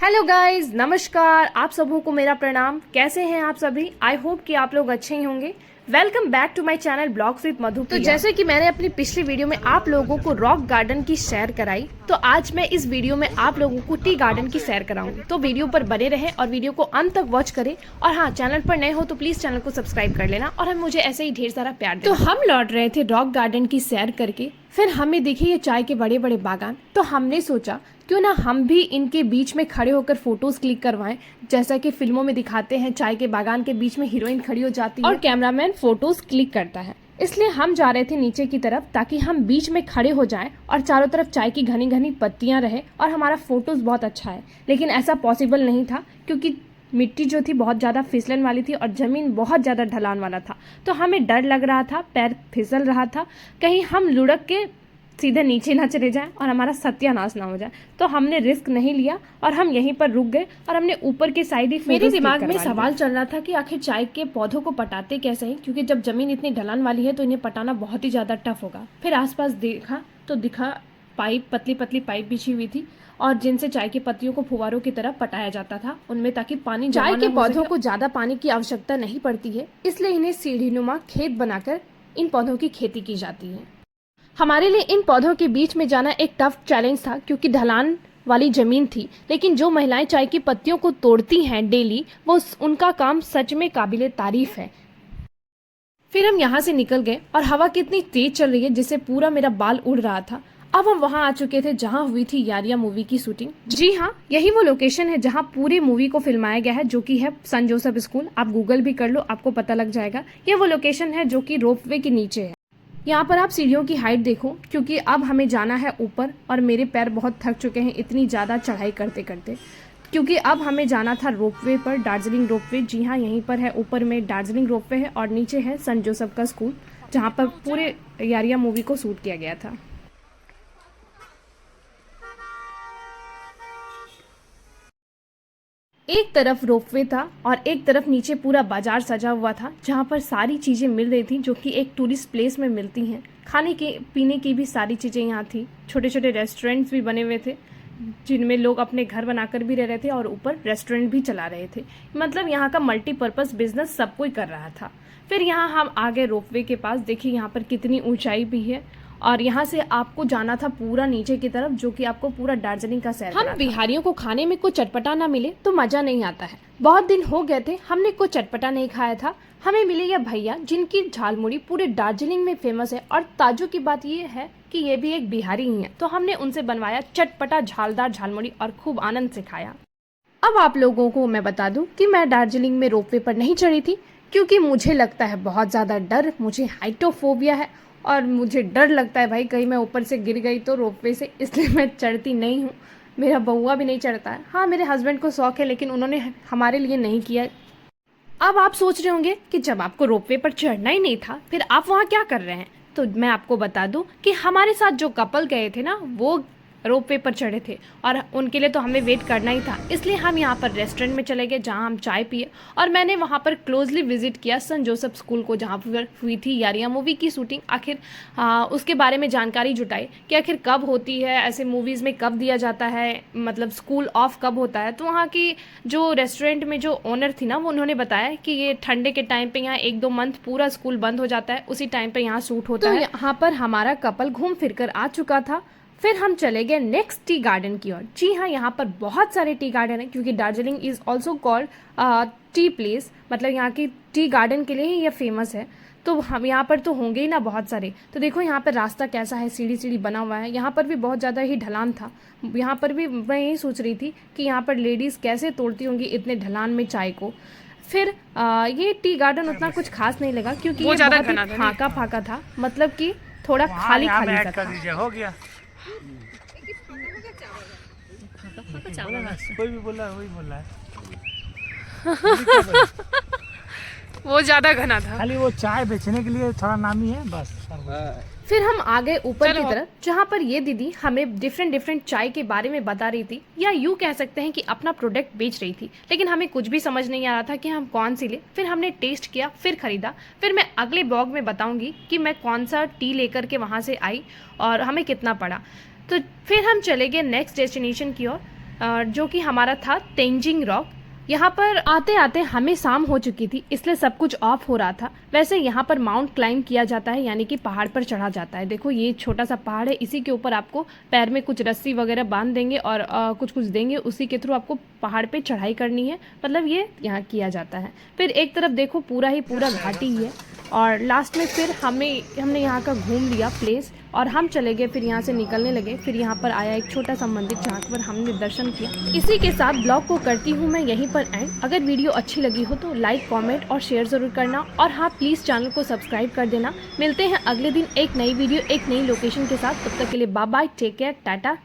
Hello guys, नमस्कार। आप सबों को मेरा प्रणाम। कैसे हैं आप सभी? आई होप कि आप लोग अच्छे ही होंगे। Welcome back to my channel blogs with Madhu. तो जैसे कि मैंने अपनी पिछली वीडियो में आप लोगों को रॉक गार्डन की सैर कराई, तो आज मैं इस वीडियो में आप लोगों को टी गार्डन की सैर कराऊंगी। तो वीडियो पर बने रहें और वीडियो को अंत तक वॉच करें। और हाँ, चैनल पर नए हो तो प्लीज चैनल को सब्सक्राइब कर लेना और हम मुझे ऐसे ही ढेर सारा प्यार देना। तो हम लौट रहे थे रॉक गार्डन की सैर करके, फिर हमें दिखे ये चाय के बड़े बड़े बागान। तो हमने सोचा क्यों ना हम भी इनके बीच में खड़े होकर फोटोज क्लिक करवाएं, जैसा कि फिल्मों में दिखाते हैं चाय के बागान के बीच में हीरोइन खड़ी हो जाती है और कैमरामैन फोटोज क्लिक करता है। इसलिए हम जा रहे थे नीचे की तरफ ताकि हम बीच में खड़े हो जाएं और चारों तरफ चाय की घनी घनी पत्तियां रहे और हमारा फोटोज बहुत अच्छा है। लेकिन ऐसा पॉसिबल नहीं था क्योंकि मिट्टी जो थी बहुत ज़्यादा फिसलन वाली थी और ज़मीन बहुत ज़्यादा ढलान वाला था। तो हमें डर लग रहा था, पैर फिसल रहा था, कहीं हम लुढ़क के सीधे नीचे ना चले जाएं और हमारा सत्यानाश ना हो जाए। तो हमने रिस्क नहीं लिया और हम यहीं पर रुक गए और हमने ऊपर के साइड ही मेरे दिमाग में सवाल चल रहा था कि आखिर चाय के पौधों को पटाते कैसे हैं, क्योंकि जब जमीन इतनी ढलान वाली है तो इन्हें पटाना बहुत ही ज़्यादा टफ होगा। फिर आसपास देखा तो दिखा पाइप, पतली पतली पाइप बिछी हुई थी और जिनसे चाय की पत्तियों को फुवारों की तरह पटाया जाता था उनमें, ताकि पानी चाय के पौधों को ज़्यादा पानी की आवश्यकता नहीं पड़ती है, इसलिए इन्हें सीढ़ीनुमा खेत बनाकर इन पौधों की खेती की जाती है। हमारे लिए इन पौधों के बीच में जाना एक टफ चैलेंज था क्योंकि ढलान वाली जमीन थी, लेकिन जो महिलाएं चाय की पत्तियों को तोड़ती हैं डेली, वो उनका काम सच में काबिले तारीफ है। फिर हम यहाँ से निकल गए और हवा कितनी तेज चल रही है जिससे पूरा मेरा बाल उड़ रहा था। अब हम वहाँ आ चुके थे जहाँ हुई थी यारिया मूवी की शूटिंग। जी हाँ, यही वो लोकेशन है जहाँ पूरी मूवी को फिल्माया गया है, जो कि है सन जोसेफ स्कूल। आप गूगल भी कर लो, आपको पता लग जाएगा। ये वो लोकेशन है जो कि रोपवे के नीचे है। यहाँ पर आप सीढ़ियों की हाइट देखो, क्योंकि अब हमें जाना है ऊपर और मेरे पैर बहुत थक चुके हैं इतनी ज़्यादा चढ़ाई करते करते, क्योंकि अब हमें जाना था रोपवे पर, दार्जिलिंग रोपवे। जी हाँ, यहीं पर है, ऊपर में दार्जिलिंग रोपवे है और नीचे है सन जोसेफ का स्कूल, जहाँ पर पूरे यारिया मूवी को शूट किया गया था। एक तरफ रोपवे था और एक तरफ नीचे पूरा बाजार सजा हुआ था, जहाँ पर सारी चीज़ें मिल रही थी जो कि एक टूरिस्ट प्लेस में मिलती हैं। खाने के पीने की भी सारी चीज़ें यहाँ थी। छोटे छोटे रेस्टोरेंट्स भी बने हुए थे जिनमें लोग अपने घर बनाकर भी रह रहे थे और ऊपर रेस्टोरेंट भी चला रहे थे। मतलब यहाँ का मल्टीपर्पज़ बिजनेस सब कोई कर रहा था। फिर यहाँ हम आ गए रोपवे के पास। देखिए यहाँ पर कितनी ऊंचाई भी है और यहाँ से आपको जाना था पूरा नीचे की तरफ, जो कि आपको पूरा दार्जिलिंग का सैर कराता। हम बिहारियों को खाने में कुछ चटपटा ना मिले तो मजा नहीं आता है। बहुत दिन हो गए थे हमने कुछ चटपटा नहीं खाया था। हमें मिले ये भैया जिनकी झालमुड़ी पूरे दार्जिलिंग में फेमस है और ताजु की बात ये है कि ये भी एक बिहारी ही है। तो हमने उनसे बनवाया चटपटा झालदार झालमुड़ी और खूब आनंद से खाया। अब आप लोगों को मैं बता दूं कि मैं दार्जिलिंग में रोपवे पर नहीं चढ़ी थी क्योंकि मुझे लगता है बहुत ज़्यादा डर, मुझे हाइटोफोबिया है और मुझे डर लगता है भाई कहीं मैं ऊपर से गिर गई तो रोपवे से, इसलिए मैं चढ़ती नहीं हूँ। मेरा बउआ भी नहीं चढ़ता है। हाँ, मेरे हस्बैंड को शौक है लेकिन उन्होंने हमारे लिए नहीं किया। अब आप सोच रहे होंगे कि जब आपको रोपवे पर चढ़ना ही नहीं था फिर आप वहाँ क्या कर रहे हैं, तो मैं आपको बता दूं कि हमारे साथ जो कपल गए थे ना, वो रोपवे पर चढ़े थे और उनके लिए तो हमें वेट करना ही था। इसलिए हम यहाँ पर रेस्टोरेंट में चले गए जहाँ हम चाय पिए और मैंने वहाँ पर क्लोजली विजिट किया सन जोसेफ स्कूल को, जहाँ पर हुई थी यारिया मूवी की शूटिंग। आखिर उसके बारे में जानकारी जुटाई कि आखिर कब होती है, ऐसे मूवीज़ में कब दिया जाता है, मतलब स्कूल ऑफ कब होता है। तो वहाँ की जो रेस्टोरेंट में जो ओनर थी ना, वो उन्होंने बताया कि ये ठंडे के टाइम पे यहाँ 1-2 मंथ पूरा स्कूल बंद हो जाता है, उसी टाइम पे यहाँ शूट होता है। यहाँ पर हमारा कपल घूम फिर कर आ चुका था। फिर हम चले गए नेक्स्ट टी गार्डन की ओर। जी हाँ, यहाँ पर बहुत सारे टी गार्डन है क्योंकि Darjeeling is also called T place, मतलब यहाँ की टी गार्डन के लिए ही ये फेमस है। तो हम यहाँ पर तो होंगे ही ना बहुत सारे। तो देखो यहाँ पर रास्ता कैसा है, सीढ़ी सीढ़ी बना हुआ है। यहाँ पर भी बहुत ज़्यादा ही ढलान था। यहाँ पर भी मैं यही सोच रही थी कि यहाँ पर लेडीज़ कैसे तोड़ती होंगी इतने ढलान में चाय को। फिर ये टी गार्डन उतना कुछ खास नहीं लगा क्योंकि ये बहुत ही फाका फाका था, मतलब कि थोड़ा खाली खाली सा था। हो गया। कोई भी बोल रहा है, वही बोल रहा है। वो ज्यादा घना था, खाली वो चाय बेचने के लिए थोड़ा नामी है बस। फिर हम आ गए ऊपर की तरफ, जहाँ पर ये दीदी हमें डिफरेंट चाय के बारे में बता रही थी, या यूँ कह सकते हैं कि अपना प्रोडक्ट बेच रही थी। लेकिन हमें कुछ भी समझ नहीं आ रहा था कि हम कौन सी ले। फिर हमने टेस्ट किया, फिर खरीदा। फिर मैं अगले ब्लॉग में बताऊंगी कि मैं कौन सा टी लेकर के वहाँ से आई और हमें कितना पड़ा। तो फिर हम चले गए नेक्स्ट डेस्टिनेशन की ओर, जो कि हमारा था तेंजिंग रॉक। यहाँ पर आते आते हमें शाम हो चुकी थी, इसलिए सब कुछ ऑफ हो रहा था। वैसे यहाँ पर माउंट क्लाइंब किया जाता है, यानी कि पहाड़ पर चढ़ा जाता है। देखो ये छोटा सा पहाड़ है, इसी के ऊपर आपको पैर में कुछ रस्सी वगैरह बांध देंगे और कुछ कुछ देंगे, उसी के थ्रू आपको पहाड़ पे चढ़ाई करनी है। मतलब ये यहाँ किया जाता है। फिर एक तरफ देखो पूरा ही पूरा घाटी ही है, और लास्ट में फिर हमने यहाँ का घूम लिया प्लेस, और हम चले गए। फिर यहाँ से निकलने लगे। फिर यहाँ पर आया एक छोटा सा मंदिर जहाँ पर हमने दर्शन किया। इसी के साथ ब्लॉग को करती हूँ मैं यहीं पर एंड। अगर वीडियो अच्छी लगी हो तो लाइक, कमेंट और शेयर ज़रूर करना, और हाँ प्लीज़ चैनल को सब्सक्राइब कर देना। मिलते हैं अगले दिन एक नई वीडियो, एक नई लोकेशन के साथ। तब तक के लिए bye bye, take care, Tata.